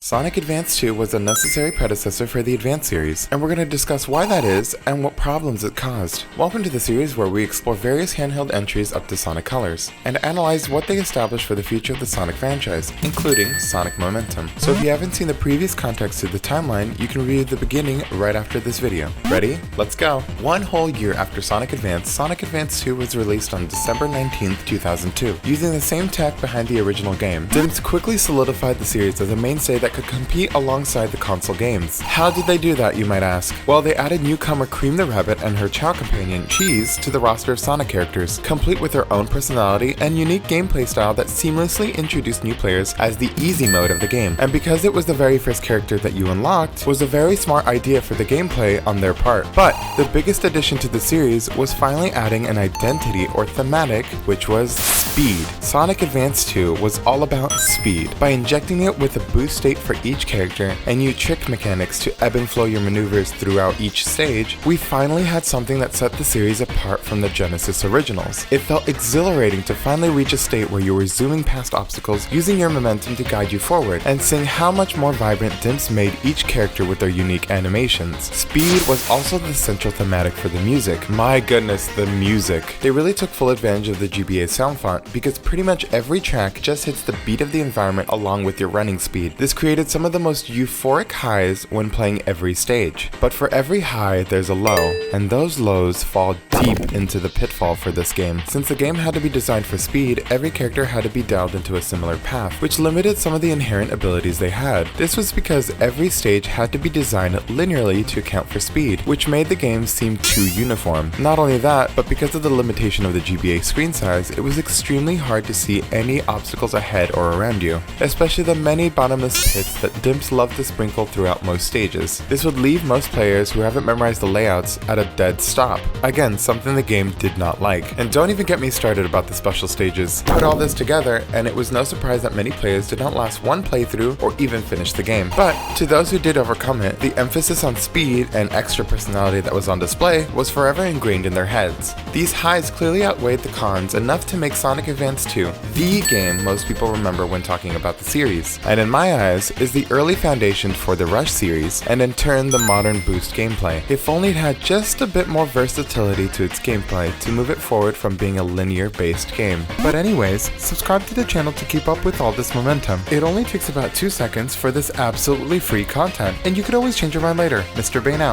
Sonic Advance 2 was a necessary predecessor for the Advance series, and we're going to discuss why that is and what problems it caused. Welcome to the series where we explore various handheld entries up to Sonic Colors, and analyze what they establish for the future of the Sonic franchise, including Sonic Momentum. So if you haven't seen the previous context to the timeline, you can review the beginning right after this video. Ready? Let's go! One whole year after Sonic Advance 2 was released on December 19th, 2002. Using the same tech behind the original game, Dimps quickly solidified the series as a mainstay that could compete alongside the console games. How did they do that, you might ask? Well, they added newcomer Cream the Rabbit and her Chow companion, Cheese, to the roster of Sonic characters, complete with their own personality and unique gameplay style that seamlessly introduced new players as the easy mode of the game. And because it was the very first character that you unlocked, was a very smart idea for the gameplay on their part. But the biggest addition to the series was finally adding an identity or thematic, which was speed. Sonic Advance 2 was all about speed. By injecting it with a boost state for each character and new trick mechanics to ebb and flow your maneuvers throughout each stage, we finally had something that set the series apart from the Genesis originals. It felt exhilarating to finally reach a state where you were zooming past obstacles, using your momentum to guide you forward, and seeing how much more vibrant Dimps made each character with their unique animations. Speed was also the central thematic for the music. My goodness, the music. They really took full advantage of the GBA sound font because pretty much every track just hits the beat of the environment along with your running speed. This created some of the most euphoric highs when playing every stage. But for every high, there's a low, and those lows fall deep into the pitfall for this game. Since the game had to be designed for speed, every character had to be dialed into a similar path, which limited some of the inherent abilities they had. This was because every stage had to be designed linearly to account for speed, which made the game seem too uniform. Not only that, but because of the limitation of the GBA screen size, it was extremely hard to see any obstacles ahead or around you, especially the many bottomless pits that Dimps loved to sprinkle throughout most stages. This would leave most players who haven't memorized the layouts at a dead stop. Again, something the game did not like. And don't even get me started about the special stages. Put all this together, and it was no surprise that many players did not last one playthrough or even finish the game. But to those who did overcome it, the emphasis on speed and extra personality that was on display was forever ingrained in their heads. These highs clearly outweighed the cons enough to make Sonic Advance 2 the game most people remember when talking about the series, and in my eyes is the early foundation for the Rush series, and in turn the modern Boost gameplay. If only it had just a bit more versatility to its gameplay to move it forward from being a linear based game. But anyways, subscribe to the channel to keep up with all this momentum. It only takes about 2 seconds for this absolutely free content, and you could always change your mind later. Mr. Bane out.